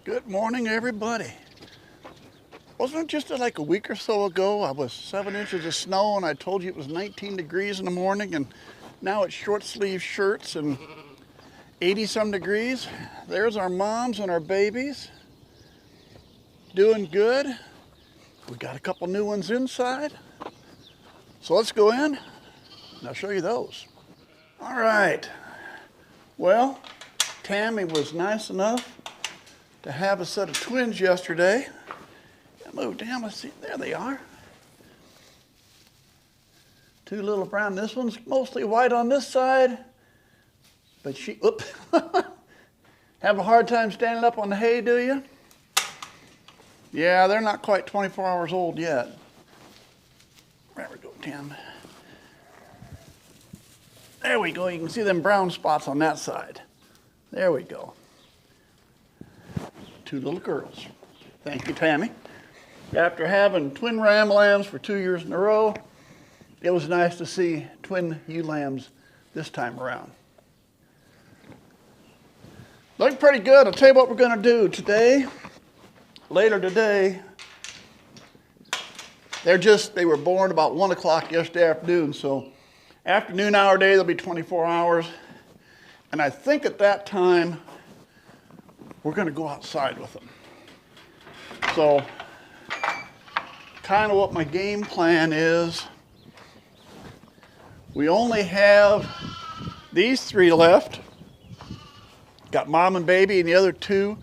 Good morning, everybody. Wasn't it just like a week or so ago, I was 7 inches of snow and I told you it was 19 degrees in the morning, and now it's short sleeve shirts and 80 some degrees. There's our moms and our babies. Doing good. We got a couple new ones inside. So let's go in and I'll show you those. All right. Well, Tammy was nice enough to have a set of twins yesterday. Move down, let's see, there they are. Two little brown, this one's mostly white on this side, but she, have a hard time standing up on the hay, do you? Yeah, they're not quite 24 hours old yet. There we go, Tim. There we go, you can see them brown spots on that side. There we go. Two little girls. Thank you, Tammy. After having twin ram lambs for 2 years in a row, it was nice to see twin ewe lambs this time around. Looking pretty good. I'll tell you what we're going to do today. Later today, they were born about 1 o'clock yesterday afternoon, so afternoon hour day, they'll be 24 hours. And I think at that time, we're going to go outside with them. So, kind of what my game plan is. We only have these 3 left. Got mom and baby and the other 2.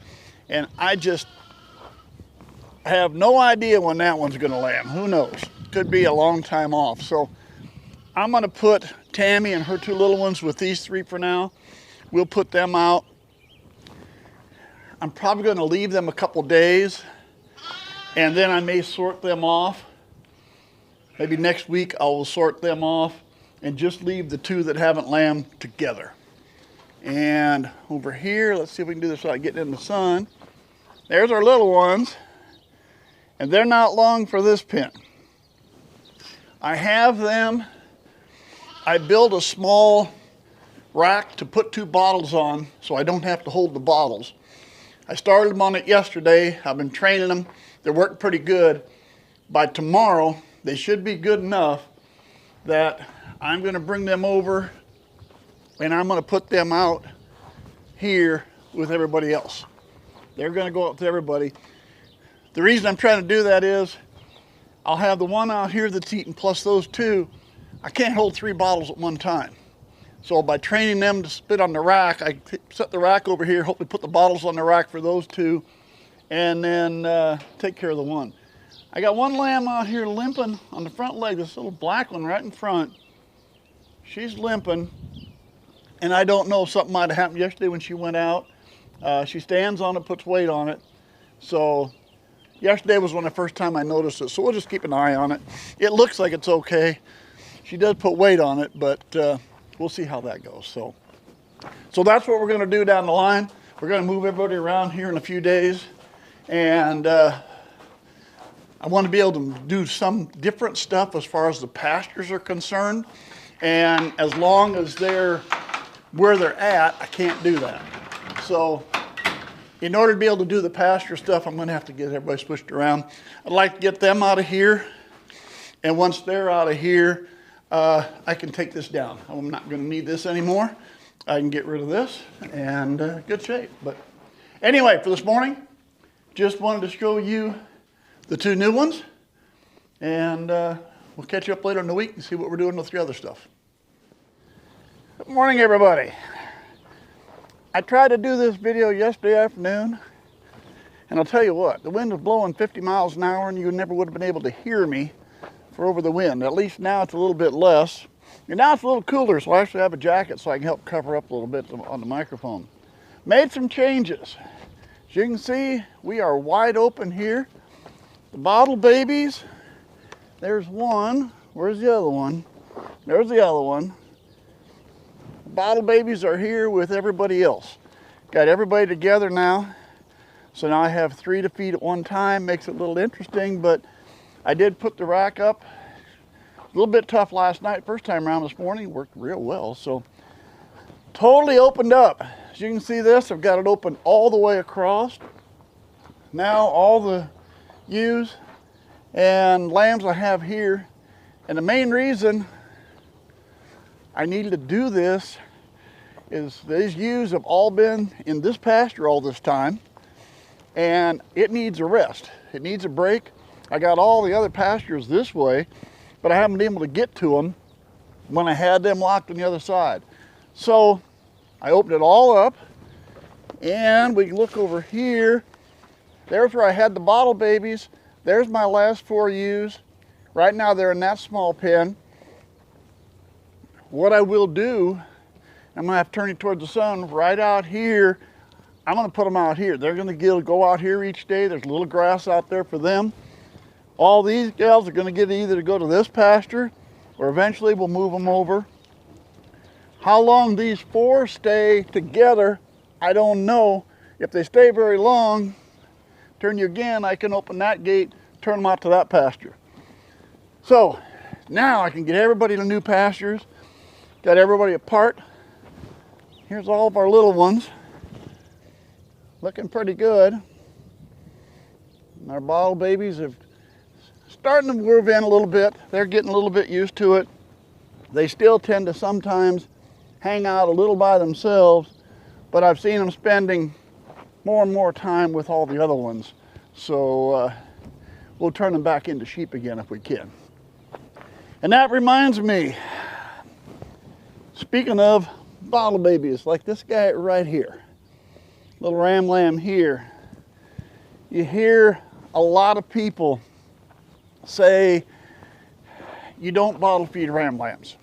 And I have no idea when that one's going to lamb. Who knows? Could be a long time off. So I'm going to put Tammy and her 2 little ones with these 3 for now. We'll put them out. I'm probably going to leave them a couple days, and then I may sort them off. Maybe next week I will sort them off and just leave the 2 that haven't lambed together. And over here, let's see if we can do this without getting in the sun. There's our little ones, and they're not long for this pen. I have them, I built a small rack to put 2 bottles on so I don't have to hold the bottles. I started them on it yesterday. I've been training them. They're working pretty good. By tomorrow, they should be good enough that I'm going to bring them over and I'm going to put them out here with everybody else. They're going to go out with everybody. The reason I'm trying to do that is I'll have the one out here that's eating plus those 2. I can't hold 3 bottles at one time. So by training them to spit on the rack, I set the rack over here, hopefully put the bottles on the rack for those 2, and then take care of the one. I got one lamb out here limping on the front leg, this little black one right in front. She's limping, and I don't know if something might have happened yesterday when she went out. She stands on it, puts weight on it. So yesterday was the first time I noticed it, so we'll just keep an eye on it. It looks like it's okay. She does put weight on it, but we'll see how that goes. So that's what we're going to do down the line. We're going to move everybody around here in a few days. And I want to be able to do some different stuff as far as the pastures are concerned. And as long as they're where they're at, I can't do that. So in order to be able to do the pasture stuff, I'm going to have to get everybody switched around. I'd like to get them out of here. And once they're out of here, I can take this down. I'm not going to need this anymore. I can get rid of this and good shape. But anyway, for this morning, just wanted to show you the 2 new ones. And we'll catch you up later in the week and see what we're doing with the other stuff. Good morning, everybody. I tried to do this video yesterday afternoon. And I'll tell you what, the wind was blowing 50 miles an hour and you never would have been able to hear me for over the wind. At least now it's a little bit less. And now it's a little cooler, so I actually have a jacket so I can help cover up a little bit on the microphone. Made some changes. As you can see, we are wide open here. The bottle babies, there's one. Where's the other one? There's the other one. The bottle babies are here with everybody else. Got everybody together now. So now I have 3 to feed at one time. Makes it a little interesting, but I did put the rack up. A little bit tough last night. First time around this morning, worked real well. So totally opened up. As you can see this, I've got it open all the way across. now all the ewes and lambs I have here. And the main reason I needed to do this is these ewes have all been in this pasture all this time, and it needs a rest. It needs a break. I got all the other pastures this way, but I haven't been able to get to them when I had them locked on the other side. So I opened it all up, and we can look over here. There's where I had the bottle babies. There's my last 4 ewes. Right now they're in that small pen. What I will do, I'm gonna have to turn it towards the sun right out here. I'm gonna put them out here. They're gonna go out here each day. There's a little grass out there for them. All these gals are gonna get either to go to this pasture, or eventually we'll move them over. How long these 4 stay together, I don't know. If they stay very long, turn you again, I can open that gate, turn them out to that pasture. So now I can get everybody to new pastures, got everybody apart. Here's all of our little ones, looking pretty good. And our bottle babies have starting to move in a little bit. They're getting a little bit used to it. They still tend to sometimes hang out a little by themselves, but I've seen them spending more and more time with all the other ones. So we'll turn them back into sheep again if we can. And that reminds me, speaking of bottle babies, like this guy right here, little ram lamb here, you hear a lot of people say you don't bottle feed ram lambs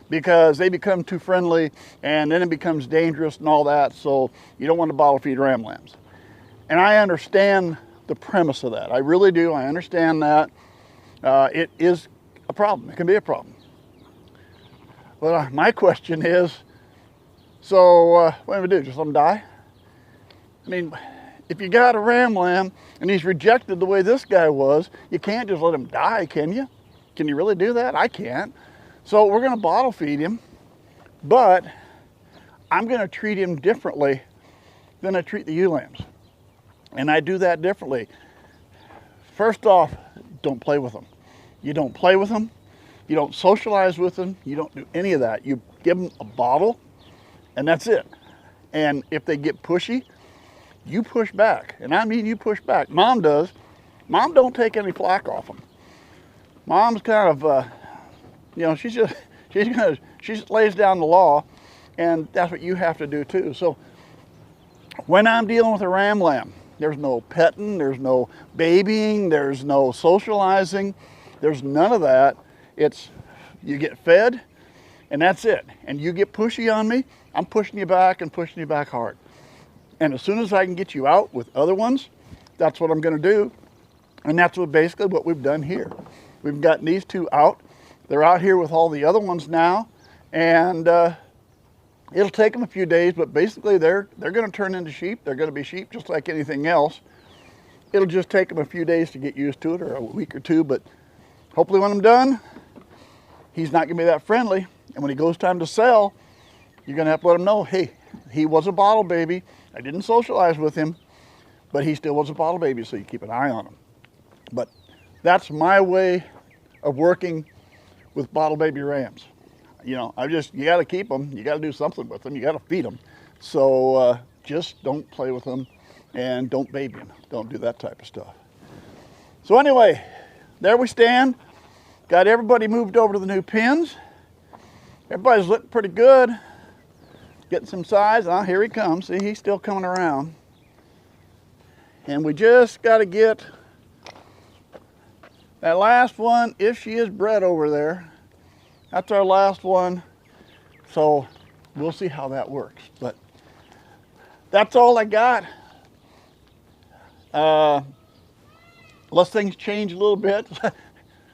because they become too friendly and then it becomes dangerous and all that, so you don't want to bottle feed ram lambs. And I understand the premise of that. I really do. I understand that. It is a problem. It can be a problem. But my question is, so what do we do? Just let them die? I mean, if you got a ram lamb and he's rejected the way this guy was, you can't just let him die, can you? Can you really do that? I can't. So we're going to bottle feed him, but I'm going to treat him differently than I treat the ewe lambs. And I do that differently. First off, don't play with them. You don't play with them. You don't socialize with them. You don't do any of that. You give them a bottle and that's it. And if they get pushy, you push back. And I mean you push back. Mom does. Mom don't take any flack off them. Mom's kind of, you know, she just lays down the law, and that's what you have to do too. So when I'm dealing with a ram lamb, there's no petting, there's no babying, there's no socializing, there's none of that. It's you get fed and that's it. And you get pushy on me, I'm pushing you back and pushing you back hard. And as soon as I can get you out with other ones, that's what I'm going to do. And that's basically what we've done here. We've gotten these 2 out. They're out here with all the other ones now. And it'll take them a few days, but basically they're going to turn into sheep. They're going to be sheep just like anything else. It'll just take them a few days to get used to it, or a week or 2. But hopefully when I'm done, he's not going to be that friendly. And when he goes time to sell, you're going to have to let him know, hey, he was a bottle baby. I didn't socialize with him, but he still was a bottle baby, so you keep an eye on him. But that's my way of working with bottle baby rams. You know, you got to keep them. You got to do something with them. You got to feed them. So just don't play with them and don't baby them. Don't do that type of stuff. So anyway, there we stand. Got everybody moved over to the new pens. Everybody's looking pretty good. Getting some size. Oh, here he comes. See, he's still coming around. And we just got to get that last one, if she is bred over there. That's our last one. So we'll see how that works. But that's all I got. Unless things change a little bit.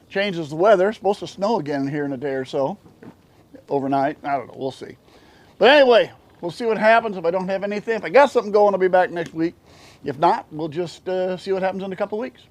Changes the weather. It's supposed to snow again here in a day or so. Overnight. I don't know. We'll see. But anyway, we'll see what happens. If I don't have anything, if I got something going, I'll be back next week. If not, we'll just see what happens in a couple of weeks.